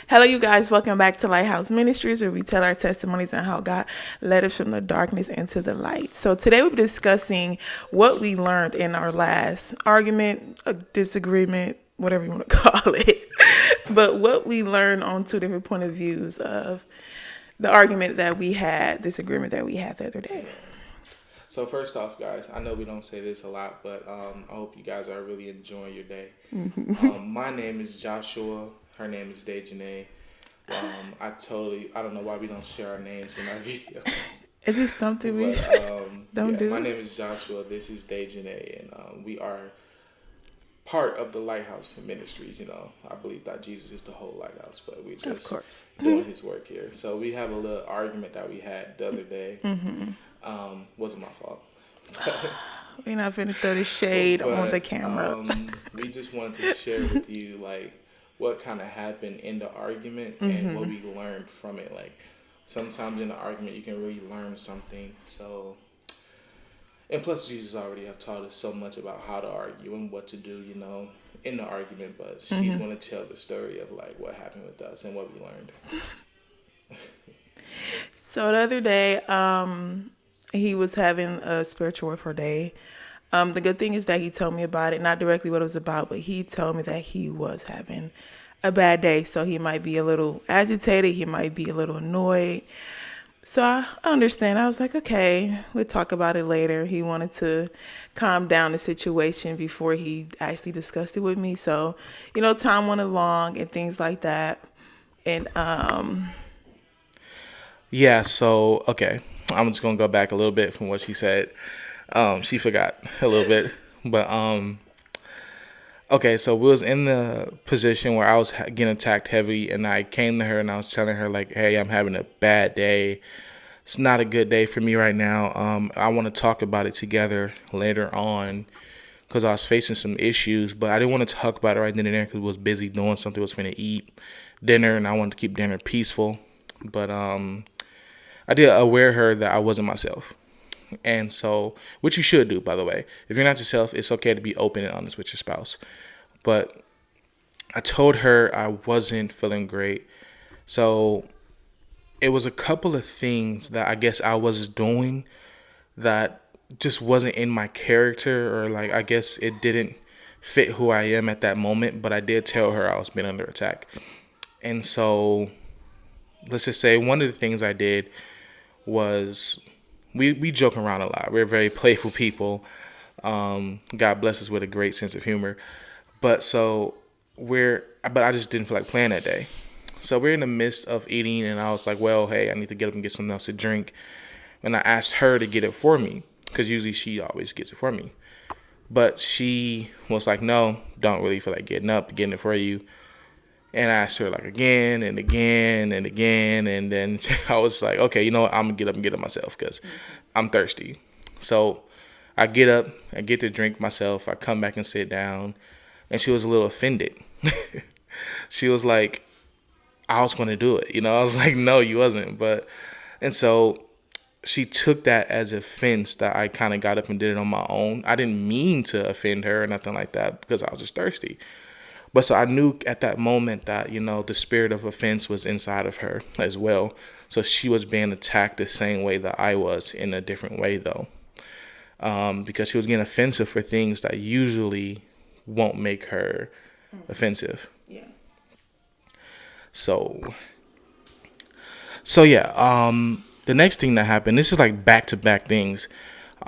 Hello, you guys. Welcome back to Lighthouse Ministries, where we tell our testimonies on how God led us from the darkness into the light. So today we'll be discussing what we learned in our last argument, a disagreement, whatever you want to call it. But what we learned on two different point of views of the argument that we had, disagreement that we had the other day. So first off, guys, I know we don't say this a lot, but I hope you guys are really enjoying your day. My name is Joshua. Her name is Dejanae. I don't know why we don't share our names in our videos. It's just something we But don't my do. name is Joshua. This is Dejanae, and we are part of the Lighthouse Ministries. I believe that Jesus is the whole lighthouse, but we're Of just course. doing His work here. So we have a little argument that we had the other day. Wasn't my fault. We're not finna throw the shade on the But camera. we just wanted to share with you like what kind of happened in the argument and what we learned from it. Like sometimes in the argument you can really learn something. So and plus Jesus already have taught us so much about how to argue and what to do, in the argument. But she's going to tell the story of like what happened with us and what we learned. So the other day, he was having a spiritual warfare day. The good thing is that he told me about it, not directly what it was about, but he told me that he was having a bad day. So he might be a little agitated. He might be a little annoyed. So I understand. I was like, okay, we'll talk about it later. He wanted to calm down the situation before he actually discussed it with me. So, time went along and things like that. And Yeah. So okay, I'm just gonna go back a little bit from what she said. She forgot a little bit, but okay, so we was in the position where I was getting attacked heavy, and I came to her and I was telling her like, "Hey, I'm having a bad day. It's not a good day for me right now. I want to talk about it together later on because I was facing some issues, but I didn't want to talk about it right then and there because I was busy doing something. I was going to eat dinner, and I wanted to keep dinner peaceful. But I did aware her that I wasn't myself." And so, which you should do, by the way. If you're not yourself, it's okay to be open and honest with your spouse. But I told her I wasn't feeling great. So it was a couple of things that I guess I was doing that just wasn't in my character, or like I guess it didn't fit who I am at that moment. But I did tell her I was being under attack. And so let's just say one of the things I did was we joke around a lot. We're very playful people. God bless us with a great sense of humor. But so but I just didn't feel like playing that day. So we're in the midst of eating, and I was like, well, hey, I need to get up and get something else to drink. And I asked her to get it for me because usually she always gets it for me. But she was like, no, don't really feel like getting it for you. And I asked her like again and again and again. And then I was like, okay, you know what? I'm going to get up and get it myself because I'm thirsty. So I get up, I get to drink myself. I come back and sit down. And she was a little offended. She was like, I was going to do it. I was like, no, you wasn't. And so she took that as offense that I kind of got up and did it on my own. I didn't mean to offend her or nothing like that because I was just thirsty. But so I knew at that moment that, the spirit of offense was inside of her as well. So she was being attacked the same way that I was, in a different way though. Because she was getting offensive for things that usually won't make her offensive. yeah. So, so yeah, the next thing that happened, this is like back to back things.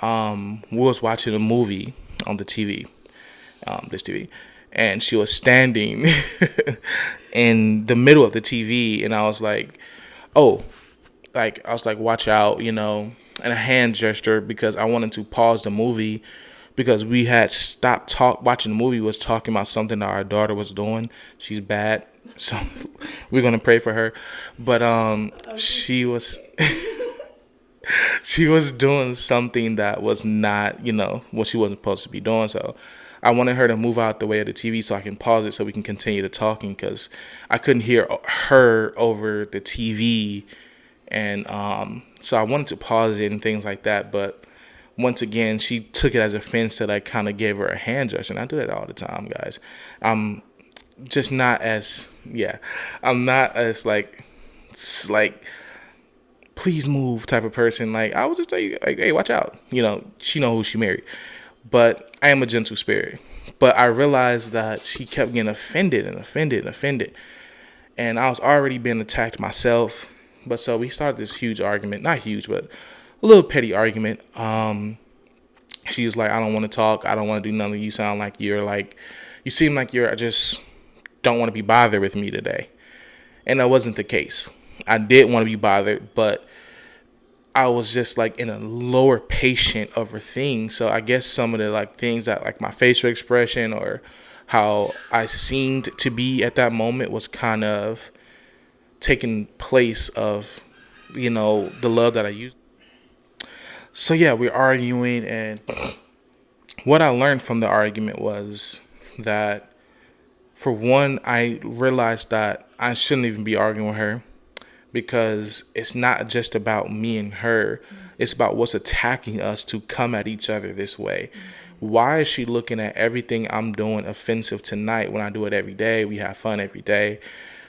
We was watching a movie on the TV, this TV, and she was standing in the middle of the TV, and I was like, oh, like I was like, watch out, and a hand gesture because I wanted to pause the movie because we had stopped watching the movie, was talking about something that our daughter was doing. She's bad, so we're gonna pray for her. But she was she was doing something that was not, what she wasn't supposed to be doing. So I wanted her to move out the way of the TV so I can pause it so we can continue to talking because I couldn't hear her over the TV. And so I wanted to pause it and things like that. But once again, she took it as offense that I kind of gave her a hand gesture. And I do that all the time, guys. I'm just not as Yeah, I'm not as like please move type of person. Like I would just tell you, like, hey, watch out. She know who she married. But I am a gentle spirit. But I realized that she kept getting offended and offended and offended. And I was already being attacked myself. But so we started this huge argument. Not huge, but a little petty argument. She was like, I don't want to talk. I don't want to do nothing. You sound like you seem like I just don't want to be bothered with me today. And that wasn't the case. I did want to be bothered, but I was just like in a lower patient over things. So I guess some of the like things that like my facial expression or how I seemed to be at that moment was kind of taking place of, the love that I used. So yeah, we're arguing, and what I learned from the argument was that, for one, I realized that I shouldn't even be arguing with her, because it's not just about me and her. It's about what's attacking us to come at each other this way. Why is she looking at everything I'm doing offensive tonight when I do it every day? We have fun every day.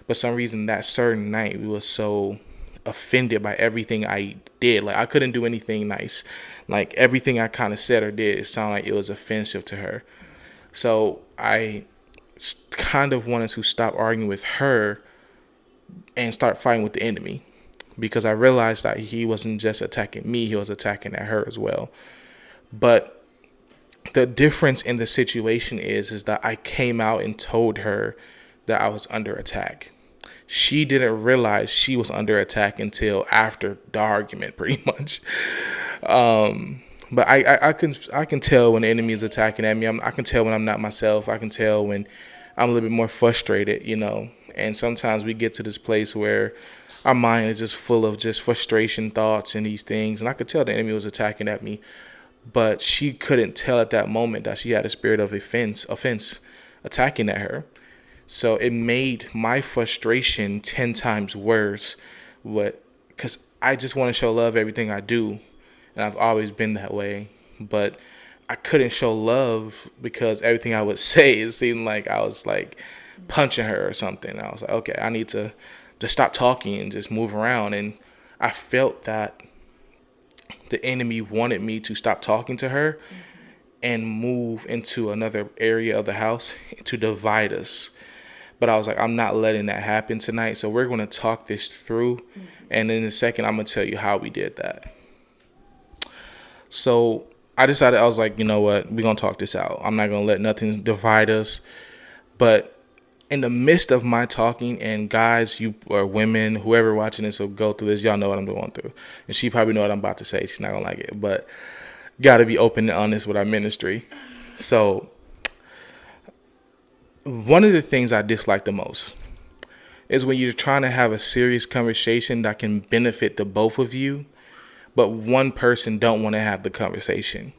But some reason that certain night we was so offended by everything I did. Like I couldn't do anything nice. Like everything I kind of said or did, it sounded like it was offensive to her. So I kind of wanted to stop arguing with her and start fighting with the enemy, because I realized that he wasn't just attacking me, he was attacking at her as well. But the difference in the situation is that I came out and told her that I was under attack. She didn't realize she was under attack until after the argument, pretty much. But I can tell when the enemy is attacking at me. I can tell when I'm not myself. I can tell when I'm a little bit more frustrated. And sometimes we get to this place where our mind is just full of just frustration thoughts and these things. And I could tell the enemy was attacking at me, but she couldn't tell at that moment that she had a spirit of offense attacking at her. So it made my frustration 10 times worse. Because I just want to show love everything I do. And I've always been that way. But I couldn't show love because everything I would say, it seemed like I was like punching her or something. I was like, okay, I need to just stop talking and just move around. And I felt that the enemy wanted me to stop talking to her and move into another area of the house to divide us. But I was like, I'm not letting that happen tonight. So we're going to talk this through. And in a second, I'm going to tell you how we did that. So I decided, I was like, you know what? We're going to talk this out. I'm not going to let nothing divide us. But in the midst of my talking, and guys, you or women, whoever watching this will go through this, y'all know what I'm going through. And she probably know what I'm about to say. She's not going to like it. But got to be open and honest with our ministry. So one of the things I dislike the most is when you're trying to have a serious conversation that can benefit the both of you, but one person don't want to have the conversation.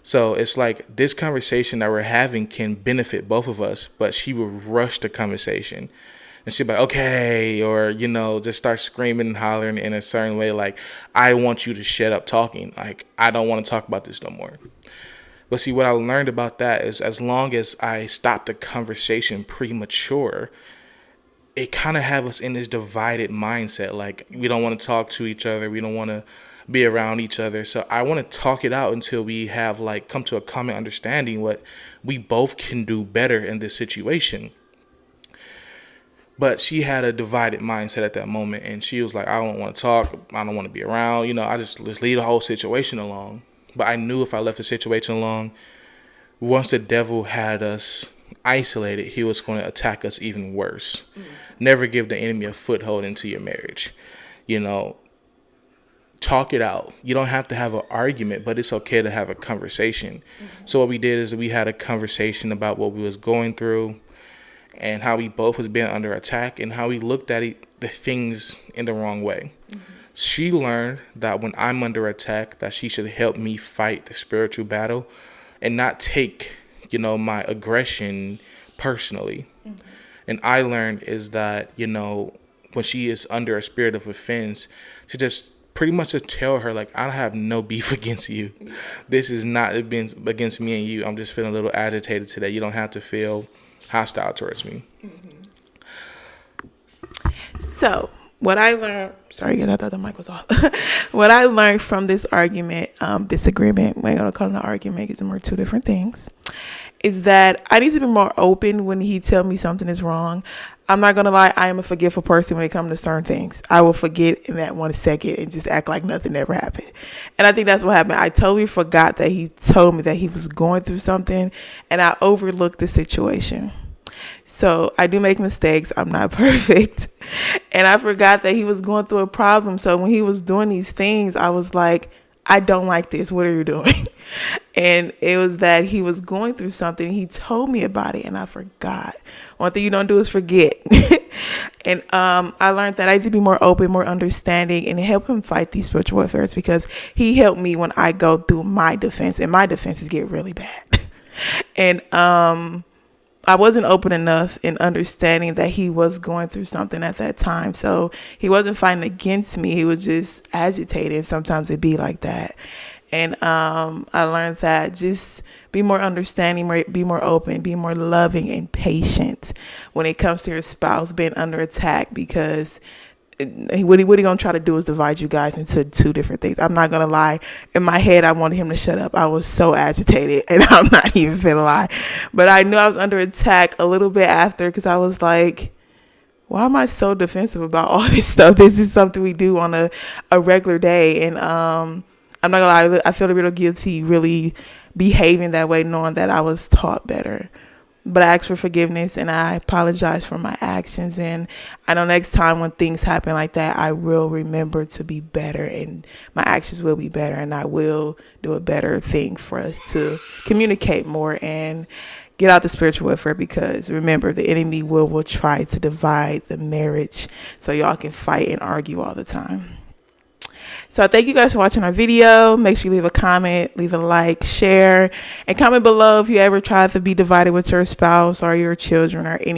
So it's like this conversation that we're having can benefit both of us, but she will rush the conversation. And she'll be like, okay, or, just start screaming and hollering in a certain way, like, I want you to shut up talking. Like, I don't want to talk about this no more. But see, what I learned about that is as long as I stop the conversation premature, it kind of have us in this divided mindset. Like, we don't want to talk to each other. We don't want to be around each other. So I want to talk it out until we have come to a common understanding what we both can do better in this situation. But she had a divided mindset at that moment, and she was like, I don't want to talk. I don't want to be around. I just leave the whole situation alone. But I knew if I left the situation alone, once the devil had us isolated, he was going to attack us even worse. Never give the enemy a foothold into your marriage. Talk it out. You don't have to have an argument, but it's okay to have a conversation. So what we did is we had a conversation about what we was going through and how we both was being under attack and how we looked at the things in the wrong way. She learned that when I'm under attack, that she should help me fight the spiritual battle and not take, my aggression personally. And I learned is that, when she is under a spirit of offense, to just pretty much just tell her, like, I have no beef against you. This is not against me and you. I'm just feeling a little agitated today. You don't have to feel hostile towards me. So, what I learned, sorry, guys, I thought the mic was off. What I learned from this argument, disagreement, we're going to call it an argument because we're two different things, is that I need to be more open when he tell me something is wrong. I'm not going to lie, I am a forgetful person when it comes to certain things. I will forget in that 1 second and just act like nothing ever happened. And I think that's what happened. I totally forgot that he told me that he was going through something, and I overlooked the situation. So I do make mistakes. I'm not perfect. And I forgot that he was going through a problem. So when he was doing these things, I was like, I don't like this. What are you doing? And it was that he was going through something. He told me about it and I forgot. One thing you don't do is forget. And I learned that I need to be more open, more understanding, and help him fight these spiritual warfares, because he helped me when I go through my defense, and my defenses get really bad. And I wasn't open enough in understanding that he was going through something at that time. So he wasn't fighting against me. He was just agitated. Sometimes it'd be like that. And I learned that just be more understanding, be more open, be more loving and patient when it comes to your spouse being under attack, because what he gonna try to do is divide you guys into two different things. I'm not gonna lie. In my head, I wanted him to shut up. I was so agitated, and I'm not even finna lie. But I knew I was under attack a little bit after, because I was like, why am I so defensive about all this stuff? This is something we do on a regular day. And I'm not gonna lie, I feel a little guilty really behaving that way, knowing that I was taught better. But I asked for forgiveness and I apologize for my actions. And I know next time when things happen like that, I will remember to be better, and my actions will be better, and I will do a better thing for us to communicate more and get out the spiritual warfare. Because remember, the enemy will try to divide the marriage so y'all can fight and argue all the time. So I thank you guys for watching our video. Make sure you leave a comment, leave a like, share, and comment below if you ever tried to be divided with your spouse or your children or any